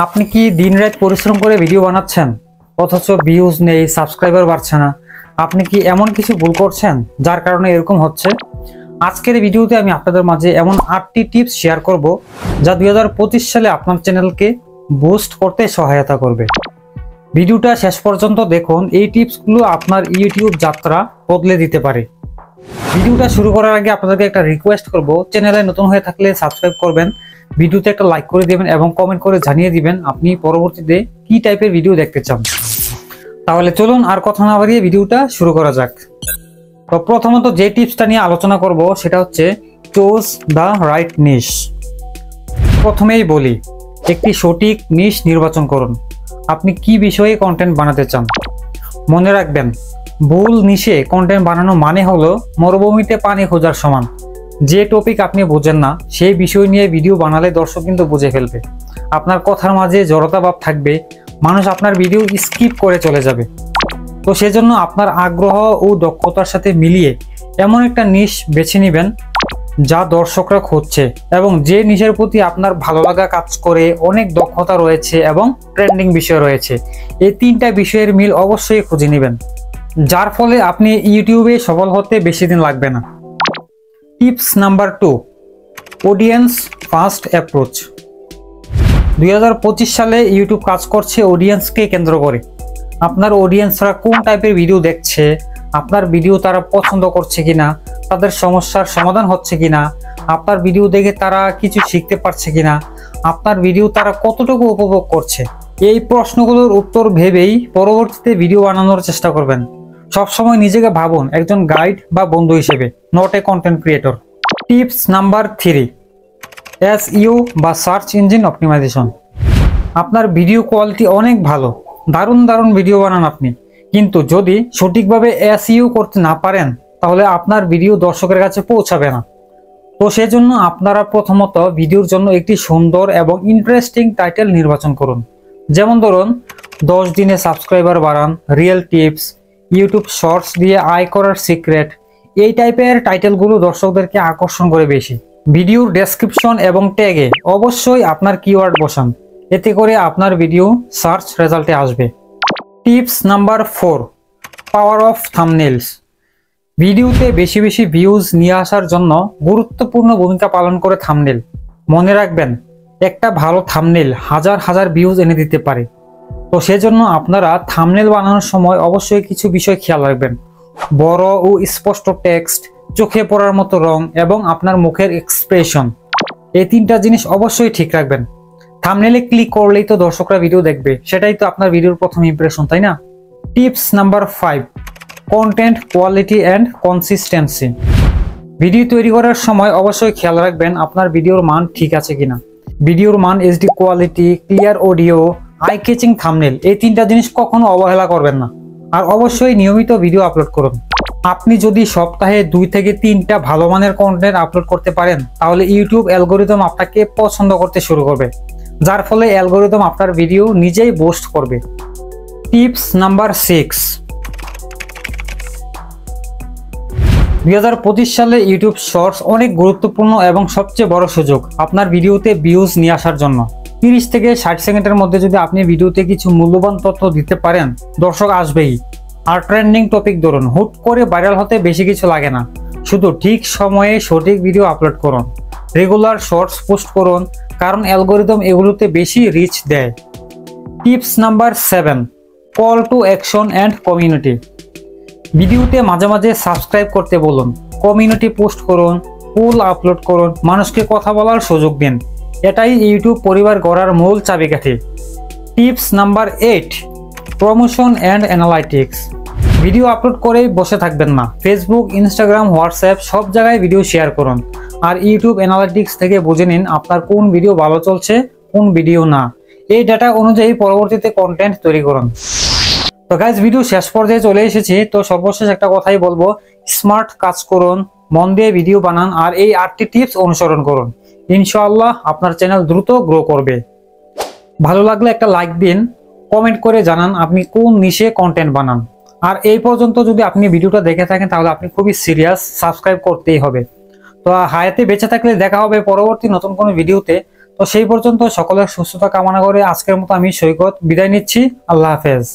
আপনি কি দিনরাত পরিশ্রম করে ভিডিও বানাচ্ছেন অথচ ভিউজ নেই, সাবস্ক্রাইবার বাড়ছে না? আপনি কি এমন কিছু ভুল করছেন যার কারণে এরকম হচ্ছে? আজকের ভিডিওতে আমি আপনাদের মাঝে এমন 8টি টিপস শেয়ার করব যা 2025 সালে আপনার চ্যানেলকে বুস্ট করতে সহায়তা করবে। ভিডিওটা শেষ পর্যন্ত দেখুন, এই টিপসগুলো আপনার ইউটিউব যাত্রা বদলে দিতে পারে। ভিডিওটা শুরু করার আগে আপনাদেরকে একটা রিকোয়েস্ট করব, চ্যানেলে নতুন হয়ে থাকলে সাবস্ক্রাইব করবেন, ভিডিওতে একটা লাইক করে দিবেন এবং কমেন্ট করে জানিয়ে দিবেন আপনি পরবর্তীতে কি টাইপের ভিডিও দেখতে চান। তাহলে চলুন আর কথা না বাড়িয়ে ভিডিওটা শুরু করা যাক। তো প্রথমত যে টিপসটা নিয়ে আলোচনা করব সেটা হচ্ছে চুজ দ্য রাইট নিশ। প্রথমেই বলি, একটি সঠিক নিশ নির্বাচন করুন। আপনি কি বিষয়ে কন্টেন্ট বানাতে চান? মনে রাখবেন, ভুল নিশে কন্টেন্ট বানানো মানে হলো মরুভূমিতে পানি খোঁজার সমান। যে টপিক আপনি বোঝেন না সেই বিষয় নিয়ে ভিডিও বানালে দর্শক কিন্তু বুঝে ফেলবে। আপনার কথার মাঝে জড়তা ভাব থাকবে, মানুষ আপনার ভিডিও স্কিপ করে চলে যাবে। তো সেজন্য আপনার আগ্রহ ও দক্ষতার সাথে মিলিয়ে এমন একটা নিশ বেছে নেবেন যা দর্শকরা খুঁজছে এবং যে নিশের প্রতি আপনার ভালো লাগা কাজ করে, অনেক দক্ষতা রয়েছে এবং ট্রেন্ডিং বিষয় রয়েছে। এই তিনটা বিষয়ের মিল অবশ্যই খুঁজে নেবেন, যার ফলে আপনি ইউটিউবে সফল হতে বেশি দিন লাগবে না। Tips number 2, audience first approach. 2025 সালে ইউটিউব কাজ করছে অডিয়েন্সকে কেন্দ্র করে। আপনার অডিয়েন্সরা কোন টাইপের ভিডিও দেখছে, আপনার ভিডিও তারা পছন্দ করছে কিনা, তাদের সমস্যার সমাধান হচ্ছে কিনা, আপনার ভিডিও দেখে তারা কিছু শিখতে পারছে কিনা, আপনার ভিডিও তারা কতটুকু উপভোগ করছে, এই প্রশ্নগুলোর উত্তর ভেবেই পরবর্তীতে ভিডিও বানানোর চেষ্টা করবেন। সবসময় নিজেকে ভাবুন একজন গাইড বা বন্ধু হিসেবে, not a content creator. Tips number 3, SEO বা সার্চ ইঞ্জিন অপটিমাইজেশন। আপনার ভিডিও কোয়ালিটি অনেক ভালো, দারুণ দারুণ ভিডিও বানান আপনি, কিন্তু যদি সঠিকভাবে এসইও করতে না পারেন তাহলে আপনার ভিডিও দর্শকের কাছে পৌঁছাবে না। তো সেজন্য আপনারা প্রথমত ভিডিওর জন্য একটি সুন্দর এবং ইন্টারেস্টিং টাইটেল নির্বাচন করুন। যেমন ধরুন 10 দিনে সাবস্ক্রাইবার বাড়ান, রিয়েল টিপস, ইউটিউব শর্টস দিয়ে আয় করার সিক্রেট। এই টাইপের টাইটেলগুলো দর্শকদেরকে আকর্ষণ করে বেশি। ভিডিওর ডেসক্রিপশন এবং ট্যাগে অবশ্যই আপনার কিওয়ার্ড বসান, এতে করে আপনার ভিডিও সার্চ রেজাল্টে আসবে। Tips number 4, power of থাম্বনেইলস। ভিডিওতে বেশি বেশি ভিউজ নিয়ে আসার জন্য গুরুত্বপূর্ণ ভূমিকা পালন করে থাম্বনেইল। মনে রাখবেন, একটা ভালো থাম্বনেইল হাজার হাজার ভিউজ এনে দিতে পারে। তো সেজন্য আপনারা থাম্বনেইল বানানোর সময় অবশ্যই কিছু বিষয় খেয়াল রাখবেন। বড় ও স্পষ্ট টেক্সট, চোখে পড়ার মতো রং এবং আপনার মুখের এক্সপ্রেশন, এই তিনটা জিনিস অবশ্যই ঠিক রাখবেন। থাম্বনেইলে ক্লিক করলেই তো দর্শকরা ভিডিও দেখবে, সেটাই তো আপনার ভিডিওর প্রথম ইমপ্রেশন, তাই না? Tips number 5, content quality and consistency. Video তৈরি করার সময় অবশ্যই খেয়াল রাখবেন আপনার ভিডিওর মান ঠিক আছে কিনা। ভিডিওর মান, HD quality, clear audio, eye catching thumbnail, এই তিনটা জিনিস কখনো অবহেলা করবেন না। আর অবশ্যই নিয়মিত ভিডিও আপলোড করুন। আপনি যদি সপ্তাহে 2 থেকে 3টা ভালো মানের কন্টেন্ট আপলোড করতে পারেন তাহলে ইউটিউব অ্যালগোরিদম আপনাকে পছন্দ করতে শুরু করবে, যার ফলে অ্যালগোরিদম আপনার ভিডিও নিজেই বুস্ট করবে। টিপস নাম্বার 6, 2025 সালে ইউটিউব শর্টস অনেক গুরুত্বপূর্ণ এবং সবচেয়ে বড় সুযোগ আপনার ভিডিওতে ভিউজ নিয়ে আসার জন্য। 30 থেকে 60 সেকেন্ডের মধ্যে যদি আপনি ভিডিওতে কিছু মূল্যবান তথ্য দিতে পারেন, দর্শক আসবেই। আর ট্রেন্ডিং টপিক ধরুন, হুট করে ভাইরাল হতে বেশি কিছু লাগে না, শুধু ঠিক সময়ে সঠিক ভিডিও আপলোড করুন, রেগুলার শর্টস পোস্ট করুন, কারণ অ্যালগোরিদম এগুলোতে বেশি রিচ দেয়। Tips number 7, call to action and community. ভিডিওতে মাঝে মাঝে সাবস্ক্রাইব করতে বলুন, কমিউনিটি পোস্ট করুন, পোল আপলোড করুন, মানুষকে কথা বলার সুযোগ দিন। এটাই ইউটিউব পরিবার গড়ার মূল চাবিকাঠি। Tips number 8, promotion and analytics. Video upload করেই বসে থাকবেন না, ফেসবুক, ইনস্টাগ্রাম, হোয়াটসঅ্যাপ সব জায়গায় ভিডিও শেয়ার করুন। আর ইউটিউব অ্যানালাইটিক্স থেকে বুঝে নিন আপনার কোন ভিডিও ভালো চলছে, কোন ভিডিও না। এই ডাটা অনুযায়ী পরবর্তীতে কন্টেন্ট তৈরি করুন। তো গাইজ, ভিডিও শেষ পর্যায়ে চলে এসেছি। তো সর্বশেষ একটা কথাই বলবো, স্মার্ট কাজ করুন, মন দিয়ে ভিডিও বানান আর এই 8টি টিপস অনুসরণ করুন। ইনশাআল্লাহ আপনার চ্যানেল দ্রুত গ্রো করবে। ভালো লাগলে একটা লাইক দিন, কমেন্ট করে জানান আপনি কোন নিশে কন্টেন্ট বানান। আর এই পর্যন্ত যদি আপনি ভিডিওটা দেখে থাকেন তাহলে আপনি খুবই সিরিয়াস, সাবস্ক্রাইব করতেই হবে। তো হায়াতে বেঁচে থাকলে দেখা হবে পরবর্তী নতুন কোনো ভিডিওতে। তো সেই পর্যন্ত সকলের সুস্থতা কামনা করে আজকের মতো আমি সৈকত বিদায় নিচ্ছি। আল্লাহ হাফেজ।